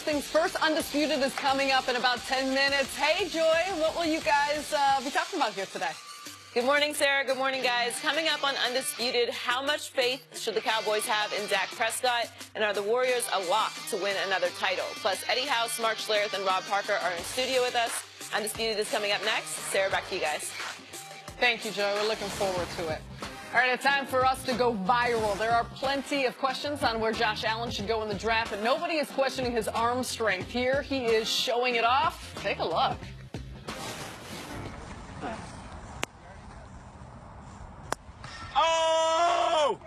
First things first, Undisputed is coming up in about 10 minutes. Hey, Joy, what will you guys be talking about here today? Good morning, Sarah. Good morning, guys. Coming up on Undisputed, how much faith should the Cowboys have in Dak Prescott? And are the Warriors a lock to win another title? Plus, Eddie House, Mark Schlereth, and Rob Parker are in studio with us. Undisputed is coming up next. Sarah, back to you guys. Thank you, Joy. We're looking forward to it. All right, it's time for us to go viral. There are plenty of questions on where Josh Allen should go in the draft, but nobody is questioning his arm strength. Here he is showing it off. Take a look. Oh!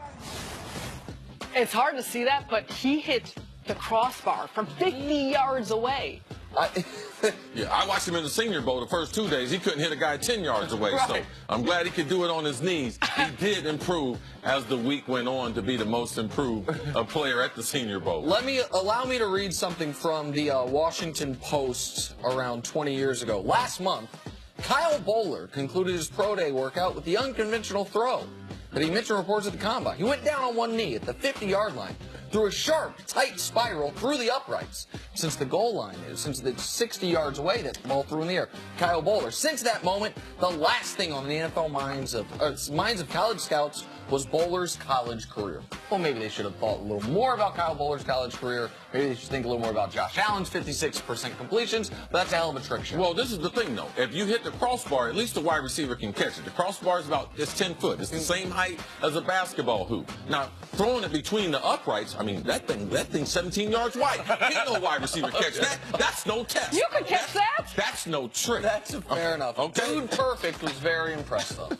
It's hard to see that, but he hit the crossbar from 50 yards away. I watched him in the Senior Bowl the first 2 days. He couldn't hit a guy 10 yards away, Right. so I'm glad he could do it on his knees. He did improve as the week went on to be the most improved player at the Senior Bowl. Allow me to read something from the Washington Post around 20 years ago. Last month, Kyle Bowler concluded his pro day workout with the unconventional throw that he mentioned reports at the combine. He went down on one knee at the 50-yard line, threw a sharp, tight spiral through the uprights. Since the goal line is, since it's 60 yards away, that ball threw in the air. Kyle Bowler. Since that moment, the last thing on the NFL minds of college scouts was Bowler's college career. Well, maybe they should have thought a little more about Kyle Bowler's college career. Maybe they should think a little more about Josh Allen's 56% completions, but that's a hell of a trick shot. Well, this is the thing, though. If you hit the crossbar, at least the wide receiver can catch it. The crossbar is it's 10 foot. It's the same height as a basketball hoop. Now, throwing it between the uprights, I mean, that thing's 17 yards wide. Can't no wide receiver catch that. That's no test. You could catch that? That's no trick. That's fair enough. Okay. Dude Perfect was very impressed, though.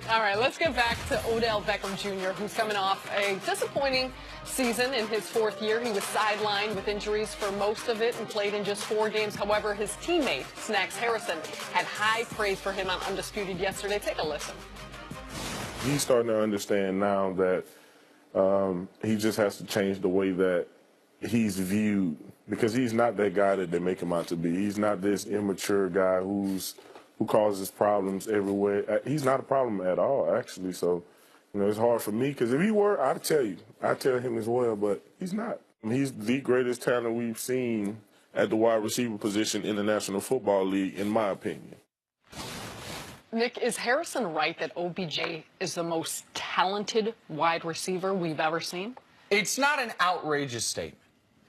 All right, let's get back to Odell Beckham Jr., who's coming off a disappointing season in his fourth year. He was sidelined with injuries for most of it and played in just 4 games. However, his teammate, Snacks Harrison, had high praise for him on Undisputed yesterday. Take a listen. He's starting to understand now that he just has to change the way that he's viewed, because he's not that guy that they make him out to be. He's not this immature guy who causes problems everywhere. He's not a problem at all, actually. So, it's hard for me, because if he were, I'd tell him as well, but he's not. He's the greatest talent we've seen at the wide receiver position in the National Football League, in my opinion. Nick, is Harrison right that OBJ is the most talented wide receiver we've ever seen? It's not an outrageous statement,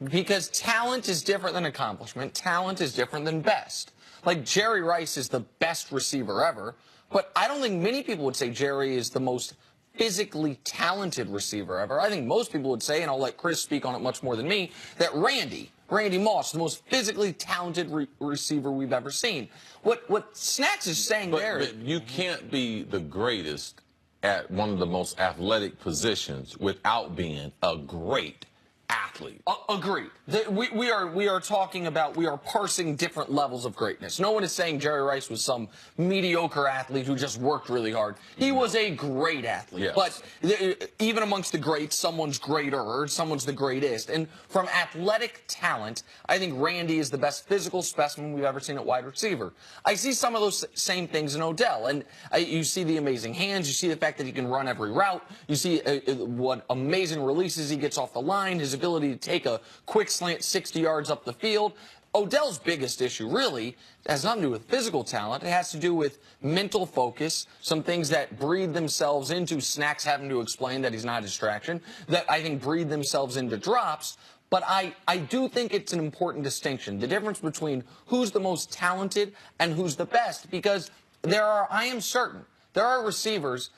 because talent is different than accomplishment. Talent is different than best. Like, Jerry Rice is the best receiver ever, but I don't think many people would say Jerry is the most physically talented receiver ever. I think most people would say, and I'll let Cris speak on it much more than me, that Randy Moss is the most physically talented receiver we've ever seen. What Snacks is saying But you can't be the greatest at one of the most athletic positions without being a great athlete. Agreed. We are talking about, we are parsing different levels of greatness. No one is saying Jerry Rice was some mediocre athlete who just worked really hard. He was a great athlete. Yes. But even amongst the greats, someone's greater, someone's the greatest. And from athletic talent, I think Randy is the best physical specimen we've ever seen at wide receiver. I see some of those same things in Odell. And you see the amazing hands. You see the fact that he can run every route. You see what amazing releases he gets off the line, his ability to take a quick slant 60 yards up the field. Odell's biggest issue really has nothing to do with physical talent. It has to do with mental focus, some things that breed themselves into Snacks having to explain that he's not a distraction, that I think breed themselves into drops. But I do think it's an important distinction, the difference between who's the most talented and who's the best, because I am certain, there are receivers,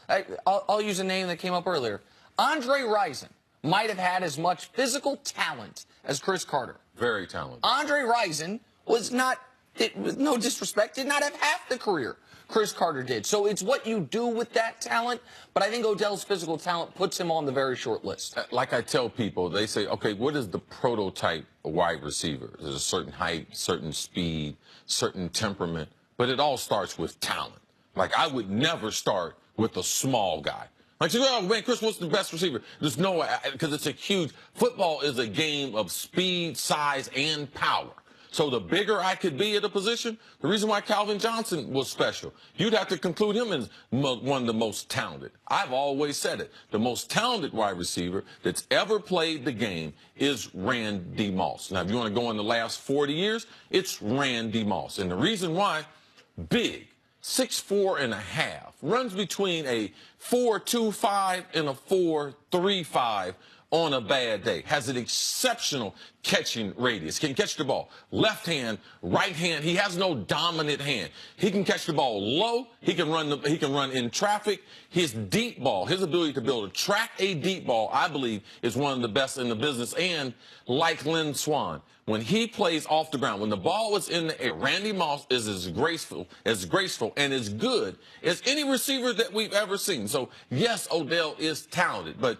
I'll use a name that came up earlier, Andre Rison might have had as much physical talent as Cris Carter. Very talented. Andre Rison was not, with no disrespect, did not have half the career Cris Carter did. So it's what you do with that talent, but I think Odell's physical talent puts him on the very short list. Like I tell people, they say, okay, what is the prototype wide receiver? There's a certain height, certain speed, certain temperament, but it all starts with talent. Like, I would never start with a small guy. Like, oh, man, Cris, what's the best receiver? There's no, because it's a huge, football is a game of speed, size, and power. So the bigger I could be at a position, the reason why Calvin Johnson was special, you'd have to conclude him as one of the most talented. I've always said it. The most talented wide receiver that's ever played the game is Randy Moss. Now, if you want to go in the last 40 years, it's Randy Moss. And the reason why, big, 6'4.5", runs between a 4.25 and a 4.35 on a bad day, has an exceptional catching radius, can catch the ball left hand, right hand. He has no dominant hand. He can catch the ball low. He can run in traffic. His deep ball, his ability to be able to track a deep ball, I believe, is one of the best in the business. And like Lynn Swann, when he plays off the ground, when the ball was in the air, Randy Moss is as graceful and as good as any receiver that we've ever seen. So yes, Odell is talented, but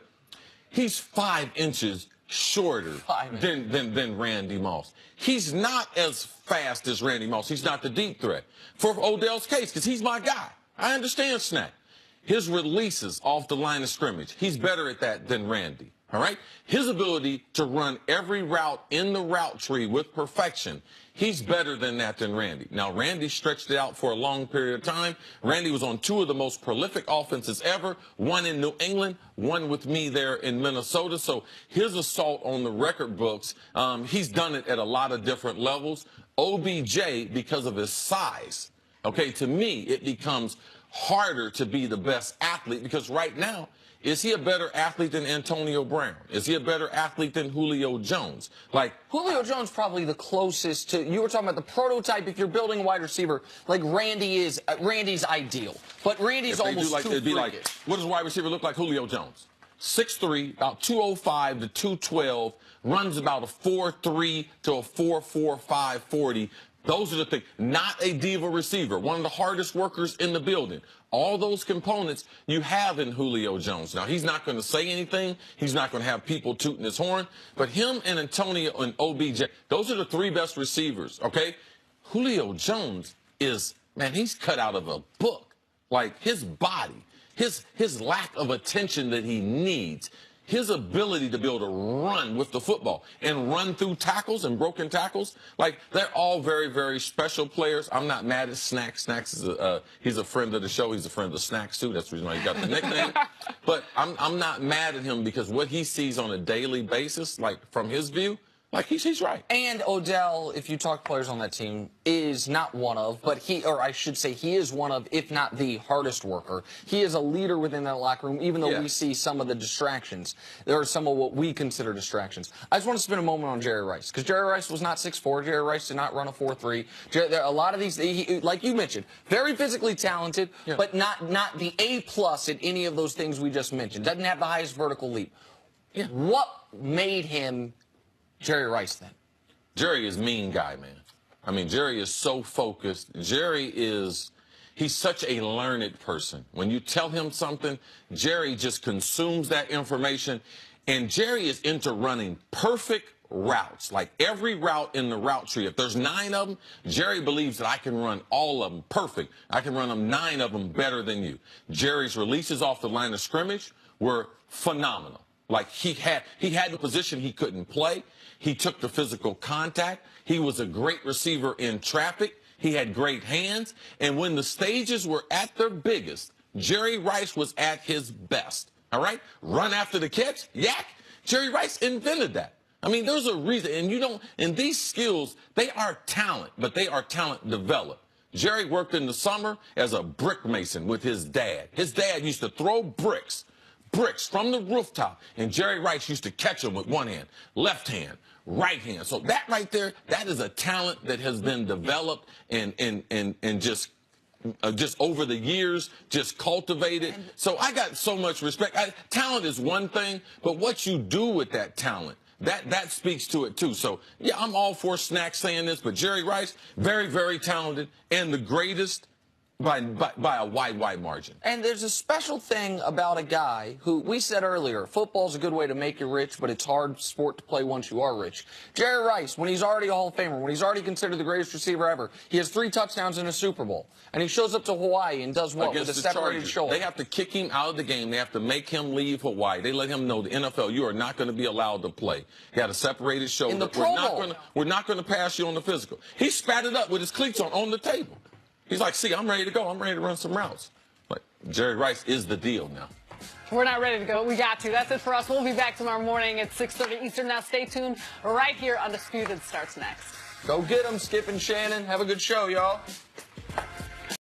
he's 5 inches shorter than Randy Moss. He's not as fast as Randy Moss. He's not the deep threat. For Odell's case, because he's my guy. I understand snack. His releases off the line of scrimmage, he's better at that than Randy. All right? His ability to run every route in the route tree with perfection, he's better than that than Randy. Now, Randy stretched it out for a long period of time. Randy was on 2 of the most prolific offenses ever, one in New England, one with me there in Minnesota. So his assault on the record books, he's done it at a lot of different levels. OBJ, because of his size, okay, to me, it becomes harder to be the best athlete because right now, is he a better athlete than Antonio Brown? Is he a better athlete than Julio Jones? Like Julio Jones probably the closest to, you were talking about the prototype, if you're building a wide receiver, like Randy is, Randy's ideal. But Randy's almost too it'd be freakish. like, what does a wide receiver look like? Julio Jones. 6'3", about 205 to 212, runs about a 4.3 to a 4.45 40. Those are the things. Not a diva receiver, one of the hardest workers in the building. All those components you have in Julio Jones. Now, he's not going to say anything. He's not going to have people tooting his horn. But him and Antonio and OBJ, those are the 3 best receivers, okay? Julio Jones is, man, he's cut out of a book. Like, his body, his lack of attention that he needs, his ability to be able to run with the football and run through tackles and broken tackles, like, they're all very, very special players. I'm not mad at Snacks. Snacks is he's a friend of the show. He's a friend of Snacks, too. That's the reason why he got the nickname. But I'm not mad at him because what he sees on a daily basis, like, from his view, like, he's right. And Odell, if you talk players on that team, is not one of, but he, or I should say he is one of, if not the hardest worker. He is a leader within that locker room, even though we see some of the distractions. There are some of what we consider distractions. I just want to spend a moment on Jerry Rice, because Jerry Rice was not 6'4". Jerry Rice did not run a 4.3. A lot of these, like you mentioned, very physically talented, but not the A+ at any of those things we just mentioned. Doesn't have the highest vertical leap. What made him Jerry Rice then? Jerry is mean guy, man. I mean, Jerry is so focused. He's such a learned person. When you tell him something, Jerry just consumes that information. And Jerry is into running perfect routes, like every route in the route tree. If there's 9 of them, Jerry believes that I can run all of them perfect. I can run them 9 of them better than you. Jerry's releases off the line of scrimmage were phenomenal. Like, he had the position he couldn't play. He took the physical contact. He was a great receiver in traffic. He had great hands. And when the stages were at their biggest, Jerry Rice was at his best. All right? Run after the catch, yak. Jerry Rice invented that. I mean, there's a reason. And these skills, they are talent, but they are talent developed. Jerry worked in the summer as a brick mason with his dad. His dad used to throw bricks from the rooftop, and Jerry Rice used to catch them with one hand, left hand, right hand. So that right there, that is a talent that has been developed and just over the years, just cultivated. So I got so much respect. Talent is one thing, but what you do with that talent, that speaks to it too. So yeah, I'm all for Snacks saying this, but Jerry Rice, very, very talented and the greatest by a wide margin. And there's a special thing about a guy who, we said earlier, football's a good way to make you rich, but it's hard sport to play once you are rich. Jerry Rice, when he's already a Hall of Famer, when he's already considered the greatest receiver ever, he has 3 touchdowns in a Super Bowl. And he shows up to Hawaii and does what? Against with a the separated Chargers. shoulder. They have to kick him out of the game. They have to make him leave Hawaii. They let him know, the NFL, you are not going to be allowed to play. He had a separated shoulder. In the Pro Bowl. We're not going to pass you on the physical. He spat it up with his cleats on the table. He's like, see, I'm ready to go. I'm ready to run some routes. Like, Jerry Rice is the deal now. We're not ready to go. We got to. That's it for us. We'll be back tomorrow morning at 6:30 Eastern. Now stay tuned. Right here, Undisputed starts next. Go get him, Skip and Shannon. Have a good show, y'all.